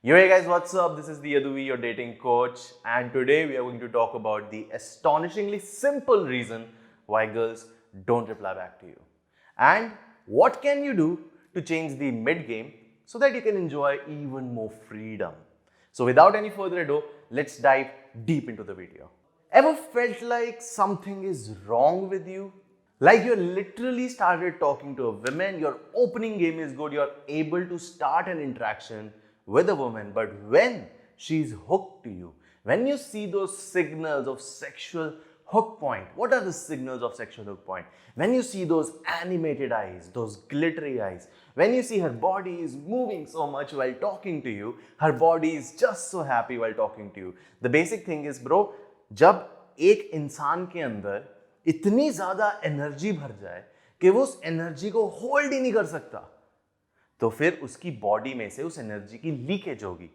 Yo, hey guys, what's up? This is the Yaduvi, your dating coach, and today we are going to talk about the astonishingly simple reason why girls don't reply back to you. And what can you do to change the mid game so that you can enjoy even more freedom? So, without any further ado, let's dive deep into the video. Ever felt like something is wrong with you? Like you literally started talking to a woman, your opening game is good, you're able to start an interaction with a woman, but when she's hooked to you, when you see those signals of sexual hook point, what are the signals of sexual hook point? When you see those animated eyes, those glittery eyes, when you see her body is moving so much while talking to you, her body is just so happy while talking to you. The basic thing is, bro, जब एक इंसान के अंदर इतनी ज्यादा energy भर जाए कि वो उस एनर्जी को होल्ड ही नहीं कर सकता, तो फिर उसकी बॉडी में से उस एनर्जी की लीकेज होगी.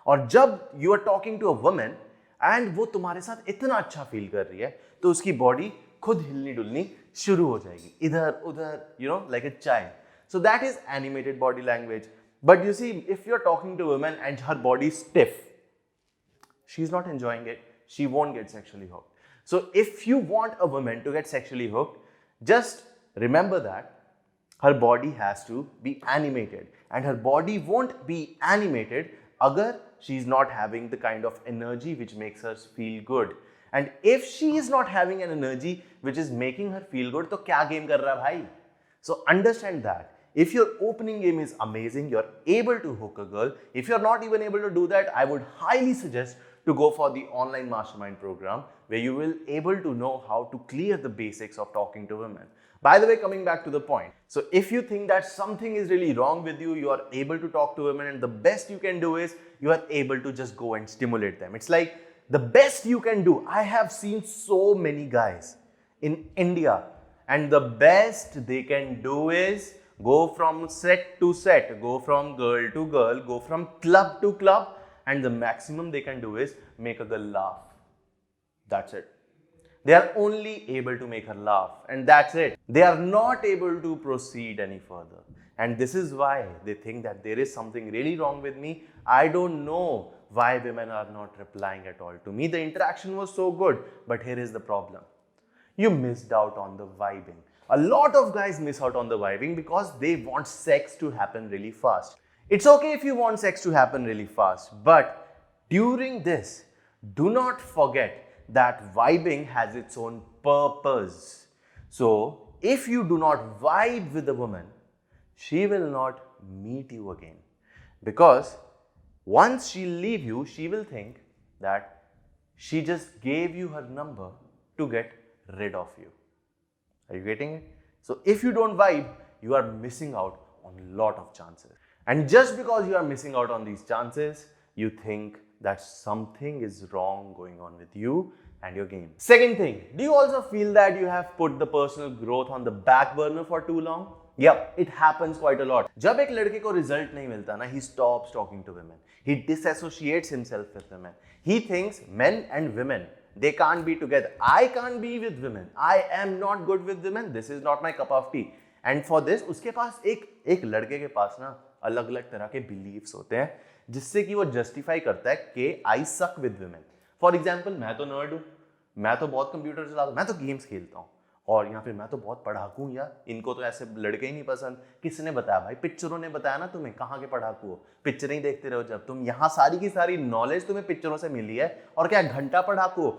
और जब you are talking to a woman and वो तुम्हारे साथ इतना अच्छा फील कर रही है, तो उसकी बॉडी खुद हिलनी डुलनी शुरू हो जाएगी, इधर उधर, you know, like a child. So that is animated body language. But you see, if you are talking to woman and her body stiff, she is not enjoying it, she won't get sexually hooked. So if you want a woman to get sexually hooked, just remember that her body has to be animated, and her body won't be animated agar she is not having the kind of energy which makes her feel good. And if she is not having an energy which is making her feel good, to kya game kar raha bhai? So understand that. If your opening game is amazing, you're able to hook a girl. If you're not even able to do that, I would highly suggest to go for the online mastermind program where you will able to know how to clear the basics of talking to women. By the way, coming back to the point, so if you think that something is really wrong with you, you are able to talk to women, and the best you can do is you are able to just go and stimulate them. It's like the best you can do. I have seen so many guys in India, and the best they can do is go from set to set, go from girl to girl, go from club to club, and the maximum they can do is make a girl laugh. That's it. They are only able to make her laugh, and that's it. They are not able to proceed any further. And this is why they think that there is something really wrong with me. I don't know why women are not replying at all to me. The interaction was so good, but here is the problem. You missed out on the vibing. A lot of guys miss out on the vibing because they want sex to happen really fast. It's okay if you want sex to happen really fast, but during this, do not forget that vibing has its own purpose. So, if you do not vibe with a woman, she will not meet you again. Because once she leave you, she will think that she just gave you her number to get rid of you. Are you getting it? So, if you don't vibe, you are missing out on a lot of chances. And just because you are missing out on these chances, you think that something is wrong going on with you and your game. Second thing, do you also feel that you have put the personal growth on the back burner for too long? Yep, it happens quite a lot. जब एक लड़के को result नहीं मिलता ना, he stops talking to women. He disassociates himself with women. He thinks men and women, they can't be together. I can't be with women. I am not good with women. This is not my cup of tea. And for this, उसके पास एक लड़के के पास ना अलग अलग तरह के beliefs होते हैं जिससे कि वो जस्टिफाई करता है कि आई सक विद वुमेन. फॉर एग्जाम्पल, मैं तो नर्ड हूँ, मैं तो बहुत कंप्यूटर चलाता हूँ, मैं तो गेम्स खेलता हूँ, और यहाँ फिर मैं तो बहुत पढ़ाकू हूँ यार, इनको तो ऐसे लड़के ही नहीं पसंद. किसने बताया भाई? पिक्चरों ने बताया ना तुम्हें. कहाँ के पढ़ाकू हो? पिक्चरें ही देखते रहो जब तुम. यहाँ सारी की सारी नॉलेज तुम्हें पिक्चरों से मिली है, और क्या घंटा पढ़ाकू हो?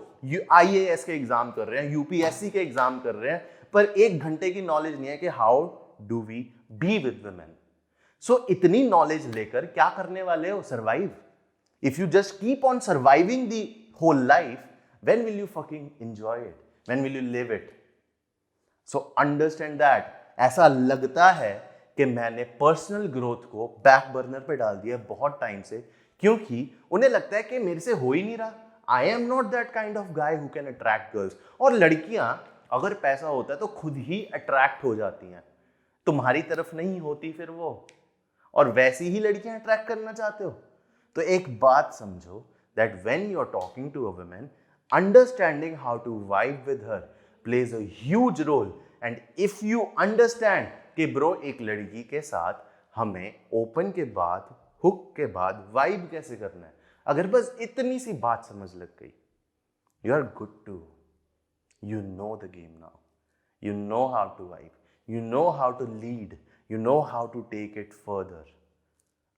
IAS के एग्जाम कर रहे हैं, UPSC के एग्जाम कर रहे हैं, पर 1 घंटे की नॉलेज नहीं है कि how do we be with women. So, इतनी नॉलेज लेकर क्या करने वाले हो? Survive. If you just keep on surviving the whole life, when will you fucking enjoy it? When will you live it? So understand that. ऐसा लगता है कि मैंने पर्सनल ग्रोथ को बैक बर्नर पे डाल दिया बहुत टाइम से, क्योंकि उन्हें लगता है कि मेरे से हो ही नहीं रहा. I am not that kind of guy who can attract girls. और लड़कियां, अगर पैसा होता है तो खुद ही अट्रैक्ट हो जाती हैं, तुम्हारी तरफ नहीं होती फिर वो. और वैसी ही लड़कियां अट्रैक्ट करना चाहते हो. तो एक बात समझो, that when you are talking to a woman, understanding how to vibe with her plays a huge role. And if you understand कि ब्रो, एक लड़की के साथ हमें ओपन के बाद हुक के बाद वाइब कैसे करना है, अगर बस इतनी सी बात समझ लग गई, you are good to, you know the game now. You know how to vibe. You know how to lead. You know how to take it further.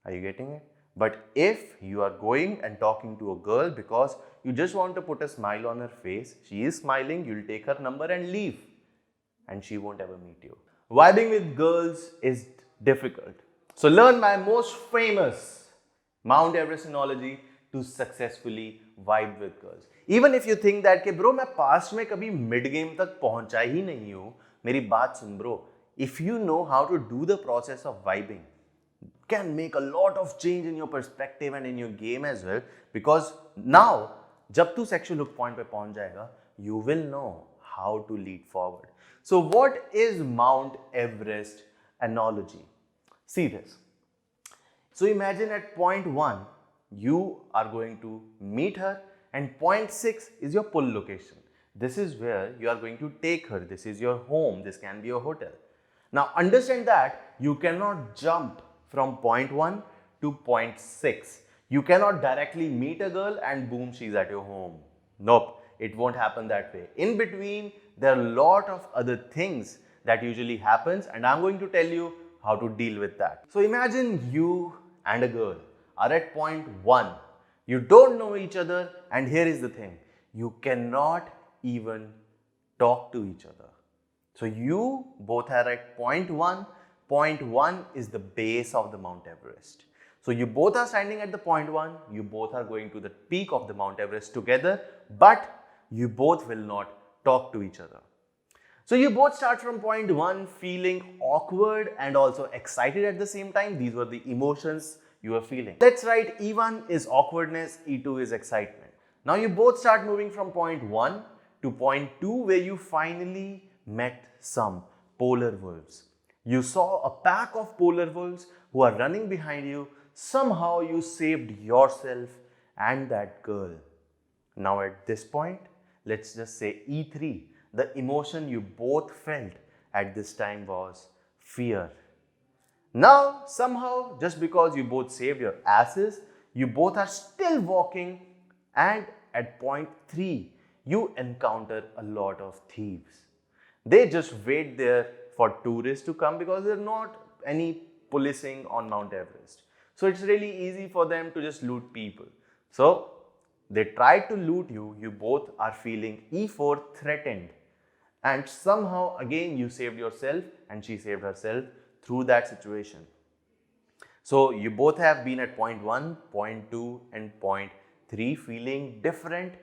Are you getting it? But if you are going and talking to a girl because you just want to put a smile on her face, she is smiling, you'll take her number and leave. And she won't ever meet you. Vibing with girls is difficult. So learn my most famous Mount Everest analogy to successfully vibe with girls. Even if you think that कि bro मैं past में कभी mid game तक पहुंचा ही नहीं हूं, मेरी बात सुन bro. If you know how to do the process of vibing, can make a lot of change in your perspective and in your game as well. Because now, जब तू sexual hook point पे पहुंच जाएगा, you will know how to lead forward. So what is Mount Everest analogy? See this. So imagine at point 1, you are going to meet her, and point 6 is your pull location. This is where you are going to take her. This is your home. This can be your hotel. Now understand that you cannot jump from point 1 to point 6. You cannot directly meet a girl and boom, she's at your home. Nope, it won't happen that way. In between, there are a lot of other things that usually happens, and I'm going to tell you how to deal with that. So imagine you and a girl are at point 1. You don't know each other, and here is the thing. You cannot even talk to each other. So you both are at point 1. Point 1 is the base of the Mount Everest. So you both are standing at the point 1. You both are going to the peak of the Mount Everest together, but you both will not talk to each other. So you both start from point 1 feeling awkward and also excited at the same time. These were the emotions you were feeling. Let's write E1 is awkwardness, E2 is excitement. Now you both start moving from point 1 to point 2, where you finally met some polar wolves. You saw a pack of polar wolves who are running behind you. Somehow you saved yourself and that girl. Now at this point, let's just say E3. The emotion you both felt at this time was fear. Now, somehow, just because you both saved your asses, you both are still walking, and at point 3, you encounter a lot of thieves. They just wait there for tourists to come because there's not any policing on Mount Everest. So it's really easy for them to just loot people. So they tried to loot you, you both are feeling E4 threatened. And somehow again you saved yourself and she saved herself through that situation. So you both have been at point 1, point 2 and point 3 feeling different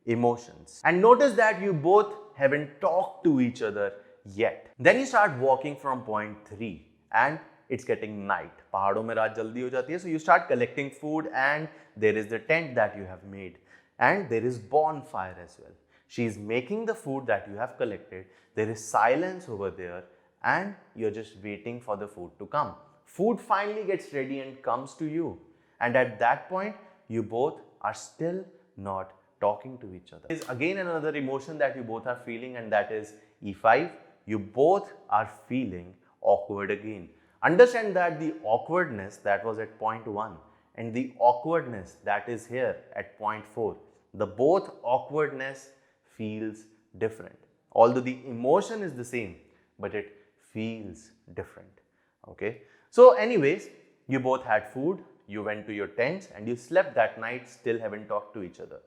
emotions. And notice that you both haven't talked to each other yet. Then you start walking from point 3 and it's getting night. पहाड़ों में रात जल्दी हो जाती है, so you start collecting food and there is the tent that you have made and there is bonfire as well. She is making the food that you have collected. There is silence over there and you're just waiting for the food to come. Food finally gets ready and comes to you. And at that point, you both are still not talking to each other. There is again another emotion that you both are feeling, and that is E5. You both are feeling awkward again. Understand that the awkwardness that was at point 1 and the awkwardness that is here at point 4, the both awkwardness feels different. Although the emotion is the same, but it feels different. Okay. So anyways, you both had food, you went to your tents and you slept that night, still haven't talked to each other.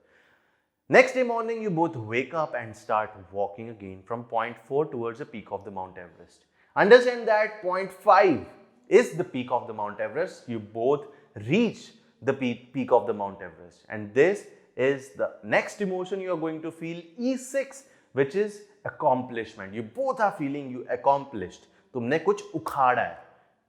Next day morning, you both wake up and start walking again from point 4 towards the peak of the Mount Everest. Understand that point 5 is the peak of the Mount Everest. You both reach the peak of the Mount Everest. And this is the next emotion you are going to feel, E6, which is accomplishment. You both are feeling you accomplished. तुमने कुछ उखाड़ा है.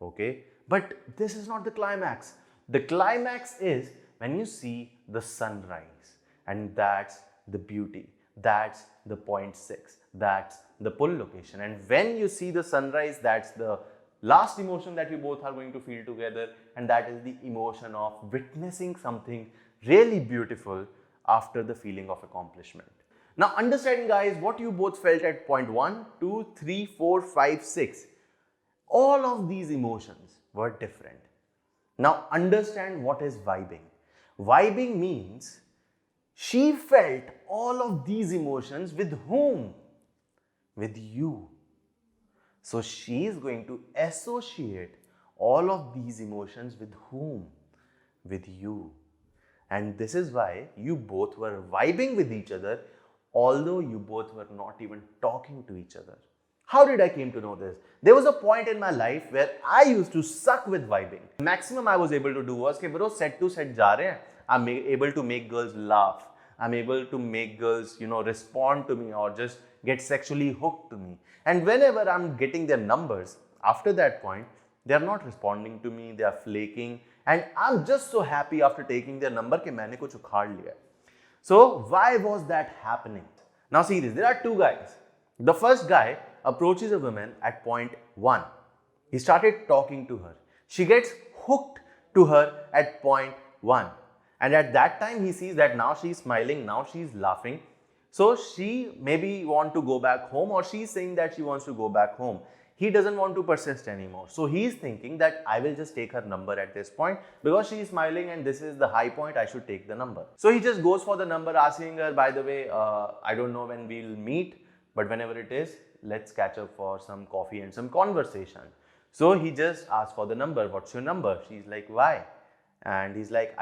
Okay? But this is not the climax. The climax is when you see the sunrise. And that's the beauty. That's the point 6. That's the pull location. And when you see the sunrise, that's the last emotion that you both are going to feel together. And that is the emotion of witnessing something really beautiful after the feeling of accomplishment. Now understand guys what you both felt at point 1, 2, 3, 4, 5, 6. All of these emotions were different. Now understand what is vibing. Vibing means she felt all of these emotions with whom? With you. So she is going to associate all of these emotions with whom? With you. And this is why you both were vibing with each other, although you both were not even talking to each other. How did I came to know this? There was a point in my life where I used to suck with vibing. Maximum I was able to do was कि bro set to set जा रहे हैं. I'm able to make girls laugh. I'm able to make girls, respond to me or just get sexually hooked to me. And whenever I'm getting their numbers, after that point, they are not responding to me, they are flaking. And I'm just so happy after taking their number कि मैंने कुछ उखाड़ लिया. So why was that happening? Now see this, there are two guys. The first guy approaches a woman at point 1. He started talking to her. She gets hooked to her at point 1. And at that time he sees that now she's smiling, now she's laughing. So she maybe want to go back home, or she's saying that she wants to go back home. He doesn't want to persist anymore. So he's thinking that I will just take her number at this point because she is smiling and this is the high point, I should take the number. So he just goes for the number, asking her, by the way, I don't know when we'll meet, but whenever it is, let's catch up for some coffee and some conversation. So he just asks for the number. What's your number? She's like, why? And he's like,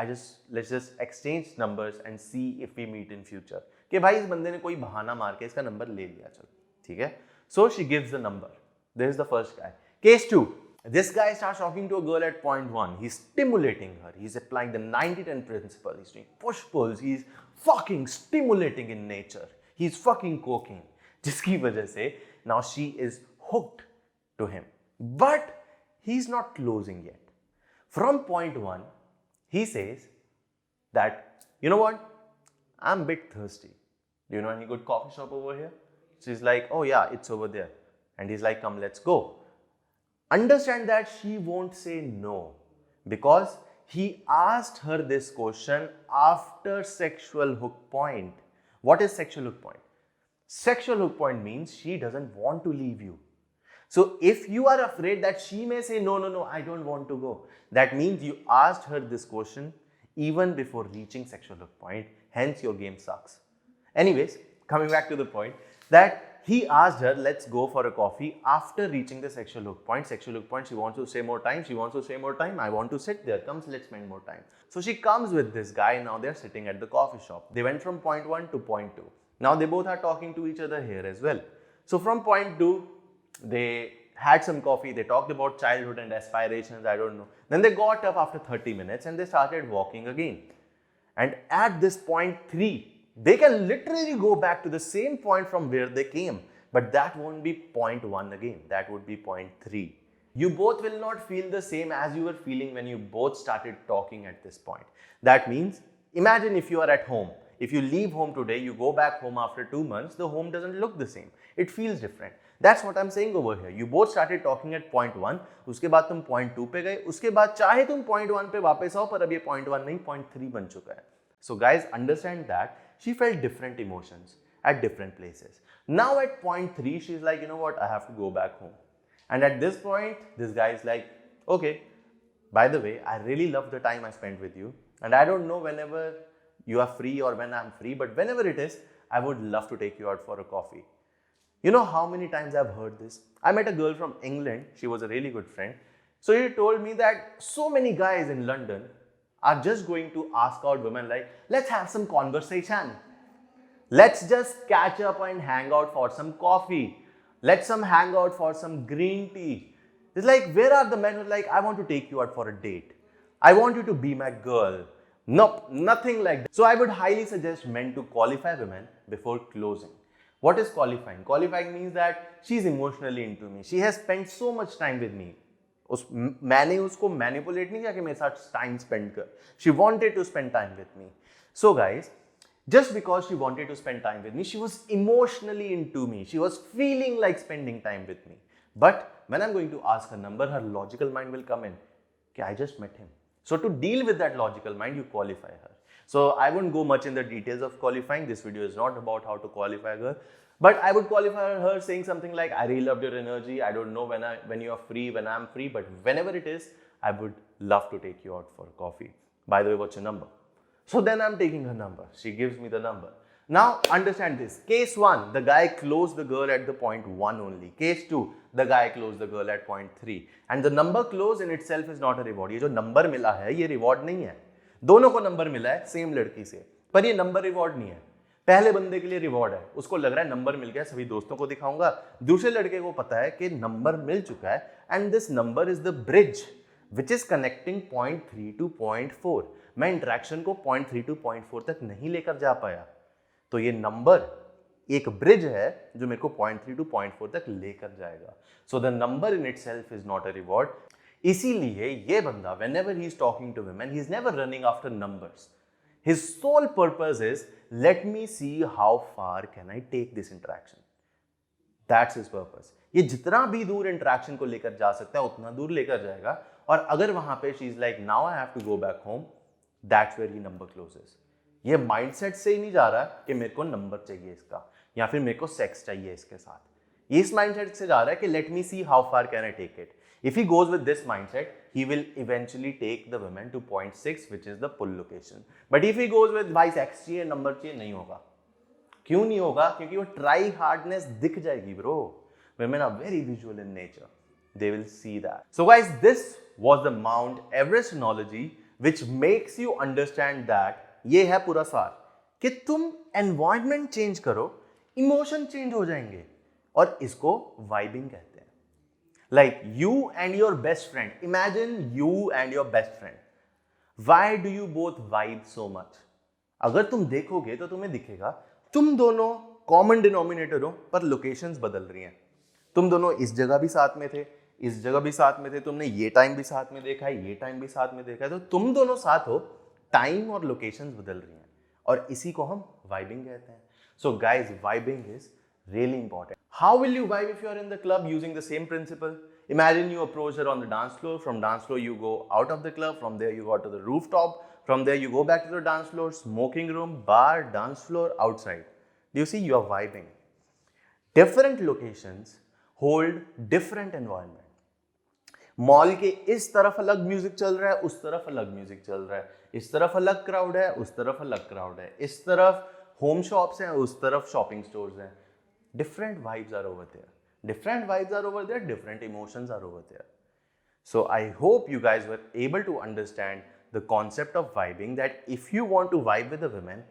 let's just exchange numbers and see if we meet in future. कि भाई इस बंदे ने कोई बहाना मार के इसका नंबर ले लिया, चलो ठीक है. So she gives the number. This is the first guy. Case 2. This guy starts talking to a girl at point 1. He's stimulating her. He's applying the 90-10 principle. He's doing push-pulls. He's fucking stimulating in nature. He's fucking coking. जिसकी वजह से now she is hooked to him. But he's not closing yet. From point 1, he says that, you know what? I'm a bit thirsty. Do you know any good coffee shop over here? She's like, oh yeah, it's over there. And he's like, come, let's go. Understand that she won't say no because he asked her this question after sexual hook point. What is sexual hook point? Sexual hook point means she doesn't want to leave you. So if you are afraid that she may say, no, I don't want to go, that means you asked her this question even before reaching sexual hook point, hence your game sucks. Anyways, coming back to the point that he asked her, let's go for a coffee after reaching the sexual hook point. Sexual hook point, she wants to say more time, she wants to say more time, I want to sit there, comes, let's spend more time. So she comes with this guy, now they're sitting at the coffee shop. They went from point 1 to point 2. Now they both are talking to each other here as well. So from point 2, they had some coffee, they talked about childhood and aspirations, I don't know. Then they got up after 30 minutes and they started walking again. And at this point 3, they can literally go back to the same point from where they came. But that won't be point 1 again, that would be point 3. You both will not feel the same as you were feeling when you both started talking at this point. That means, imagine if you are at home. If you leave home today, you go back home after 2 months, the home doesn't look the same. It feels different. That's what I'm saying over here. You both started talking at point 1, उसके बाद तुम point 2 पे गए, उसके बाद चाहे तुम point 1 पे वापस आओ, पर अब ये point 1 नहीं, point 3 बन चुका है. So guys, understand that she felt different emotions at different places. Now at point 3, she's like, you know what, I have to go back home. And at this point, this guy is like, okay, by the way, I really love the time I spent with you. And I don't know whenever you are free or when I'm free, but whenever it is, I would love to take you out for a coffee. You know how many times I've heard this? I met a girl from England. She was a really good friend. So he told me that so many guys in London are just going to ask out women like, let's have some conversation. Let's just catch up and hang out for some coffee. Let's hang out for some green tea. It's like, where are the men who are like, I want to take you out for a date. I want you to be my girl. Nope, nothing like that. So I would highly suggest men to qualify women before closing. What is qualifying? Qualifying means that she's emotionally into me. She has spent so much time with me. मैंने उसको manipulate नहीं किया कि मेरे साथ time spend कर. She wanted to spend time with me. So guys, just because she wanted to spend time with me, she was emotionally into me. She was feeling like spending time with me. But when I'm going to ask her number, her logical mind will come in. Okay, I just met him. So to deal with that logical mind, you qualify her. So I won't go much in the details of qualifying. This video is not about how to qualify her. But I would qualify her saying something like, I really loved your energy. I don't know when you are free, when I'm free. But whenever it is, I would love to take you out for coffee. By the way, what's your number? So then I'm taking her number. She gives me the number. Now understand this. Case 1, the guy closed the girl at the point 1 only. Case 2, the guy closed the girl at point 3. And the number close in itself is not a reward. ये जो number मिला है, ये reward नहीं है. दोनों को number मिला है same लड़की से. पर ये number reward नहीं है. पहले बंदे के लिए रिवॉर्ड है, उसको लग रहा है नंबर मिल गया, सभी दोस्तों को दिखाऊंगा. दूसरे लड़के को पता है कि नंबर मिल चुका है and this number is the bridge which is connecting point 3 two point 4. मैं इंटरेक्शन को पॉइंट 3 टू पॉइंट 4 तक नहीं लेकर जा पाया, तो ये नंबर एक ब्रिज है जो मेरे को पॉइंट 3 टू पॉइंट 4 तक लेकर जाएगा. So the number in it self is not a reward. इसीलिए ये बंदा whenever he is talking to women, he is never running after numbers. His sole purpose is, let me see how far can I take this interaction. That's his purpose. ये जितना भी दूर interaction को लेकर जा सकता है उतना दूर लेकर जाएगा. और अगर वहां पे she is like, now I have to go back home, that's where he number closes. ये माइंडसेट से ही नहीं जा रहा कि मेरे को नंबर चाहिए इसका या फिर मेरे को सेक्स चाहिए इसके साथ. ये इस माइंडसेट से जा रहा है कि let me see how far can I take it. If he goes with this mindset, he will eventually take the women to point 6, which is the pull location. But if he goes with भाई sex चाहिए, number चाहिए, नहीं होगा. क्यों नहीं होगा? क्योंकि वो try hardness दिख जाएगी bro. Women are very visual in nature. They will see that. So guys, this was the Mount Everest analogy, which makes you understand that ये है पूरा सार कि तुम environment change करो, emotion change हो जाएंगे. और इसको vibing कहते हैं. Like you and your best friend. Imagine you and your best friend. Why do you both vibe so much? अगर तुम देखोगे तो तुम्हें दिखेगा तुम दोनों कॉमन डिनोमिनेटर हो पर लोकेशंस बदल रही हैं. तुम दोनों इस जगह भी साथ में थे, इस जगह भी साथ में थे, तुमने ये टाइम भी साथ में देखा है, ये टाइम भी साथ में देखा है, तो तुम दोनों साथ हो, टाइम और लोकेशंस बदल रही हैं और इसी को हम वाइबिंग कहते हैं. So guys, vibing is really important. How will you vibe if you are in the club using the same principle? Imagine you approach her on the dance floor. From dance floor you go out of the club. From there you go to the rooftop. From there you go back to the dance floor, smoking room, bar, dance floor, outside. Do you see? You are vibing. Different locations hold different environment. Mall के इस तरफ अलग music चल रहा है, उस तरफ अलग म्यूजिक चल रहा है, इस तरफ अलग क्राउड है, उस तरफ अलग क्राउड है, इस तरफ होम शॉप्स हैं, उस तरफ शॉपिंग स्टोर्स हैं. Different vibes are over there. Different vibes are over there. Different emotions are over there. So I hope you guys were able to understand the concept of vibing, that if you want to vibe with a woman,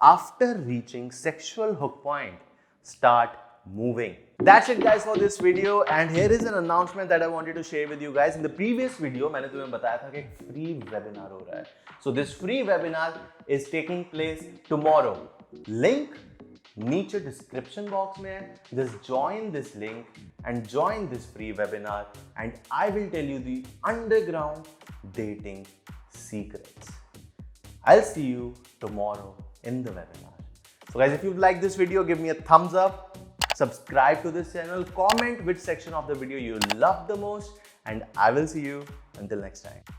after reaching sexual hook point, start moving. That's it guys for this video, and here is an announcement that I wanted to share with you guys. In the previous video, मैंने तुम्हें बताया था कि एक free webinar हो रहा है. So this free webinar is taking place tomorrow. Link नीचे डिस्क्रिप्शन बॉक्स में है. Just join this link and join this free webinar and I will tell you the underground dating secrets. I'll see you tomorrow in the webinar. So guys, if you like this video, give me a thumbs up, subscribe to this channel, comment which section of the video you love the most, and I will see you until next time.